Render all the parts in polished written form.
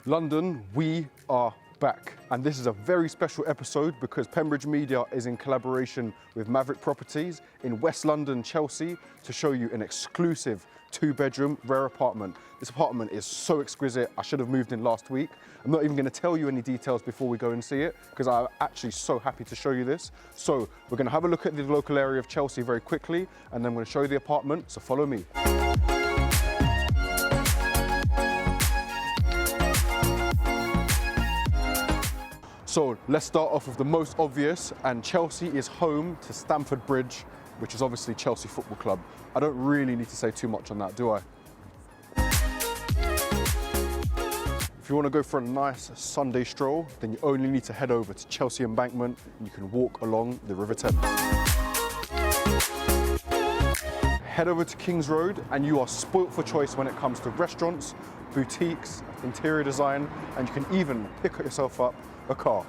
London, we are back. And this is a very special episode because Pembridge Media is in collaboration with Maverick Properties in West London, Chelsea, to show you an exclusive 2-bedroom rare apartment. This apartment is so exquisite, I should have moved in last week. I'm not even going to tell you any details before we go and see it because I'm actually so happy to show you this. So we're going to have a look at the local area of Chelsea very quickly and then I'm going to show you the apartment, so follow me. So let's start off with the most obvious, and Chelsea is home to Stamford Bridge, which is obviously Chelsea Football Club. I don't really need to say too much on that, do I? If you want to go for a nice Sunday stroll, then you only need to head over to Chelsea Embankment and you can walk along the River Thames. Head over to King's Road and you are spoilt for choice when it comes to restaurants, boutiques, interior design, and you can even pick yourself up a car.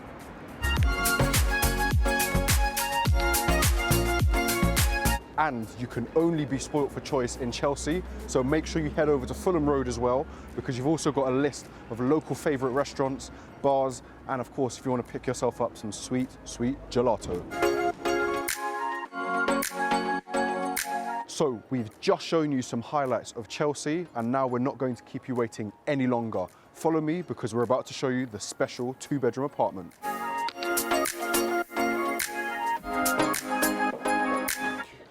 And you can only be spoilt for choice in Chelsea, so make sure you head over to Fulham Road as well, because you've also got a list of local favourite restaurants, bars, and of course if you want to pick yourself up some sweet, sweet gelato. So we've just shown you some highlights of Chelsea, and now we're not going to keep you waiting any longer. Follow me because we're about to show you the special 2-bedroom apartment.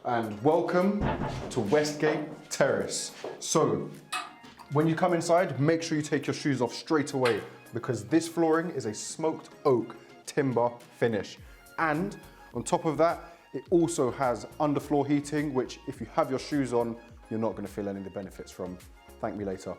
And welcome to Westgate Terrace. So when you come inside, make sure you take your shoes off straight away because this flooring is a smoked oak timber finish. And on top of that, it also has underfloor heating, which if you have your shoes on, you're not going to feel any of the benefits from. Thank me later.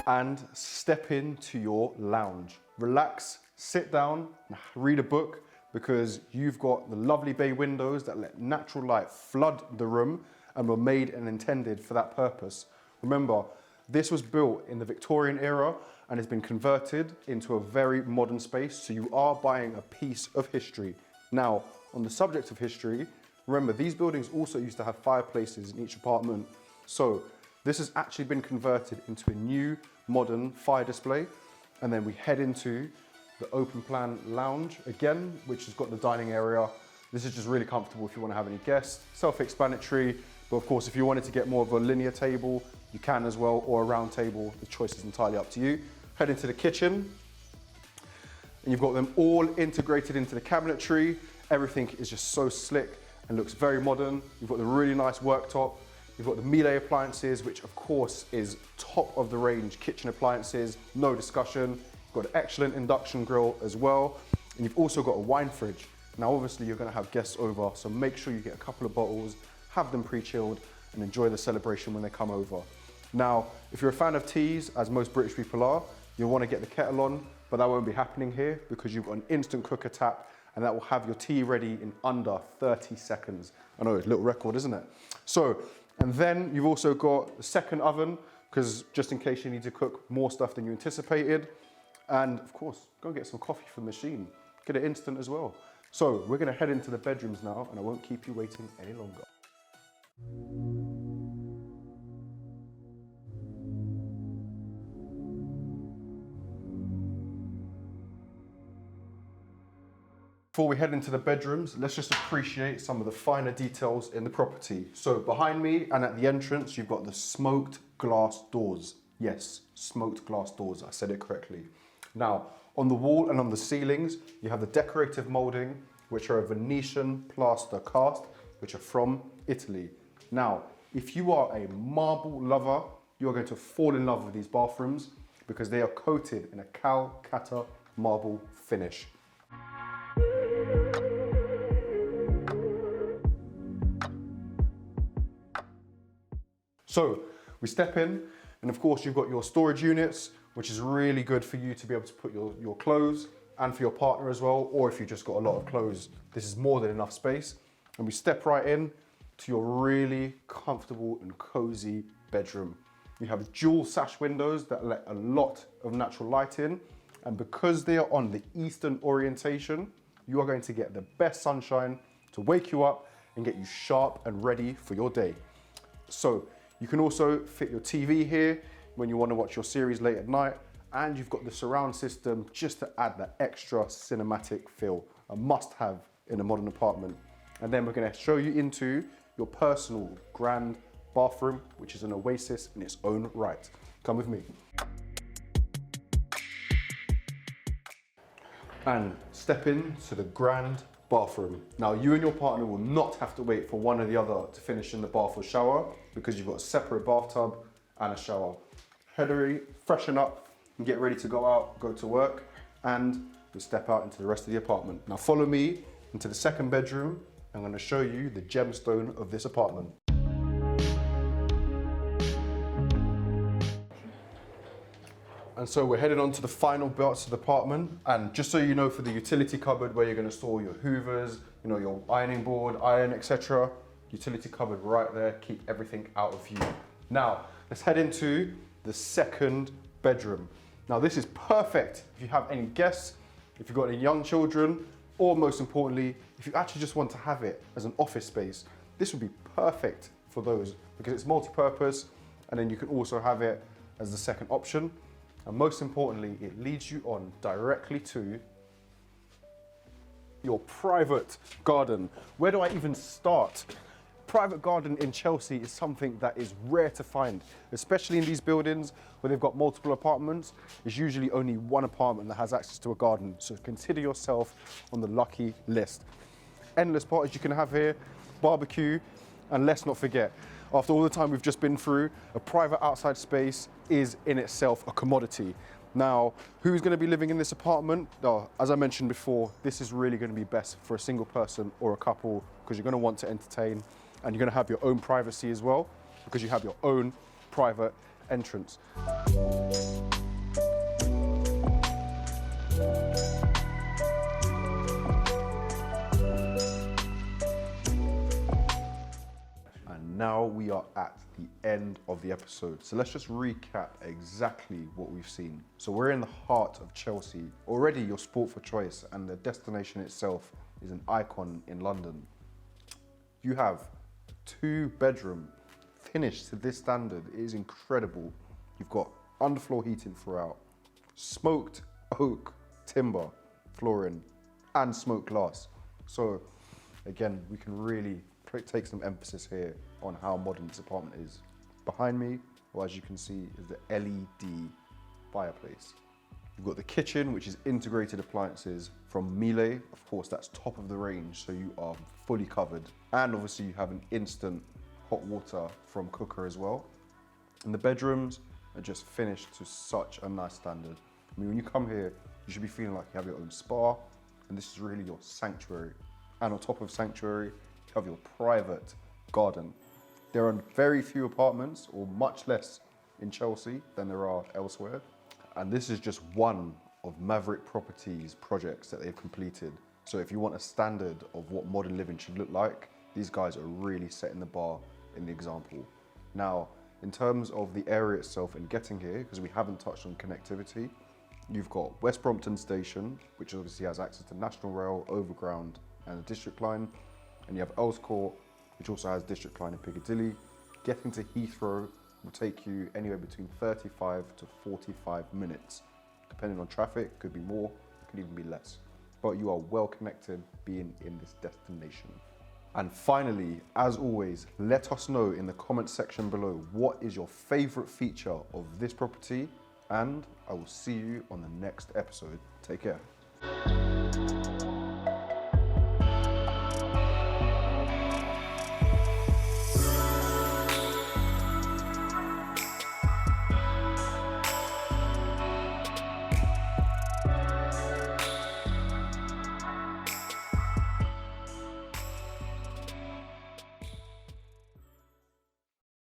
And step into your lounge. Relax, sit down, read a book because you've got the lovely bay windows that let natural light flood the room and were made and intended for that purpose. Remember, this was built in the Victorian era and has been converted into a very modern space, so you are buying a piece of history. Now, on the subject of history, remember these buildings also used to have fireplaces in each apartment, so this has actually been converted into a new modern fire display, and then we head into the open plan lounge again, which has got the dining area. This is just really comfortable if you want to have any guests, self-explanatory, but of course if you wanted to get more of a linear table, you can as well, or a round table, the choice is entirely up to you. Head into the kitchen, and you've got them all integrated into the cabinetry. Everything is just so slick and looks very modern. You've got the really nice worktop. You've got the Miele appliances, which of course is top of the range kitchen appliances, no discussion. You've got an excellent induction grill as well. And you've also got a wine fridge. Now obviously you're gonna have guests over, so make sure you get a couple of bottles, have them pre-chilled and enjoy the celebration when they come over. Now, if you're a fan of teas, as most British people are, you'll wanna get the kettle on, but that won't be happening here because you've got an instant cooker tap and that will have your tea ready in under 30 seconds. I know, it's a little record, isn't it? So, and then you've also got the second oven, because just in case you need to cook more stuff than you anticipated. And of course, go and get some coffee from the machine. Get it instant as well. So we're gonna head into the bedrooms now and I won't keep you waiting any longer. Before we head into the bedrooms, let's just appreciate some of the finer details in the property. So behind me and at the entrance, you've got the smoked glass doors. Yes, smoked glass doors, I said it correctly. Now, on the wall and on the ceilings, you have the decorative molding, which are a Venetian plaster cast, which are from Italy. Now, if you are a marble lover, you're going to fall in love with these bathrooms because they are coated in a Calcutta marble finish. So we step in and of course you've got your storage units, which is really good for you to be able to put your clothes and for your partner as well, or if you've just got a lot of clothes, this is more than enough space. And we step right in to your really comfortable and cozy bedroom. You have dual sash windows that let a lot of natural light in, and because they are on the eastern orientation, you are going to get the best sunshine to wake you up and get you sharp and ready for your day. So you can also fit your TV here when you want to watch your series late at night, and you've got the surround system just to add that extra cinematic feel, a must-have in a modern apartment. And then we're going to show you into your personal grand bathroom, which is an oasis in its own right. Come with me. And step into the grand bathroom. Now, you and your partner will not have to wait for one or the other to finish in the bath or shower, because you've got a separate bathtub and a shower. Head freshen up and get ready to go out, go to work, and you'll step out into the rest of the apartment. Now follow me into the second bedroom. I'm going to show you the gemstone of this apartment. And so we're headed on to the final parts of the apartment. And just so you know, for the utility cupboard where you're going to store your hoovers, you know, your ironing board, iron, etc. Utility cupboard right there, keep everything out of view. Now, let's head into the second bedroom. Now this is perfect if you have any guests, if you've got any young children, or most importantly, if you actually just want to have it as an office space. This would be perfect for those because it's multi-purpose, and then you can also have it as the second option. And most importantly, it leads you on directly to your private garden. Where do I even start? Private garden in Chelsea is something that is rare to find, especially in these buildings where they've got multiple apartments. There's usually only one apartment that has access to a garden, so consider yourself on the lucky list. Endless parties you can have here, barbecue, and let's not forget, after all the time we've just been through, a private outside space is in itself a commodity. Now, who's going to be living in this apartment? Oh, as I mentioned before, this is really going to be best for a single person or a couple, because you're going to want to entertain, and you're going to have your own privacy as well, because you have your own private entrance. And now we are at the end of the episode. So let's just recap exactly what we've seen. So we're in the heart of Chelsea. Already your sport for choice, and the destination itself is an icon in London. You have 2-bedroom finished to this standard. It is incredible. You've got underfloor heating throughout, smoked oak timber flooring, and smoked glass. So again, we can really take some emphasis here on how modern this apartment is. Behind me, well, as you can see, is the LED fireplace. You've got the kitchen, which is integrated appliances from Miele. Of course, that's top of the range, so you are fully covered. And obviously you have an instant hot water from Cooker as well. And the bedrooms are just finished to such a nice standard. I mean, when you come here, you should be feeling like you have your own spa, and this is really your sanctuary. And on top of sanctuary, you have your private garden. There are very few apartments, or much less in Chelsea than there are elsewhere. And this is just one of Maverick Properties projects that they've completed. So if you want a standard of what modern living should look like, these guys are really setting the bar in the example. Now, in terms of the area itself and getting here, because we haven't touched on connectivity, you've got West Brompton Station, which obviously has access to National Rail, Overground, and the District Line. And you have Earls Court, which also has District Line in Piccadilly. Getting to Heathrow will take you anywhere between 35 to 45 minutes. Depending on traffic, could be more, could even be less. But you are well connected being in this destination. And finally, as always, let us know in the comment section below, what is your favorite feature of this property? And I will see you on the next episode. Take care.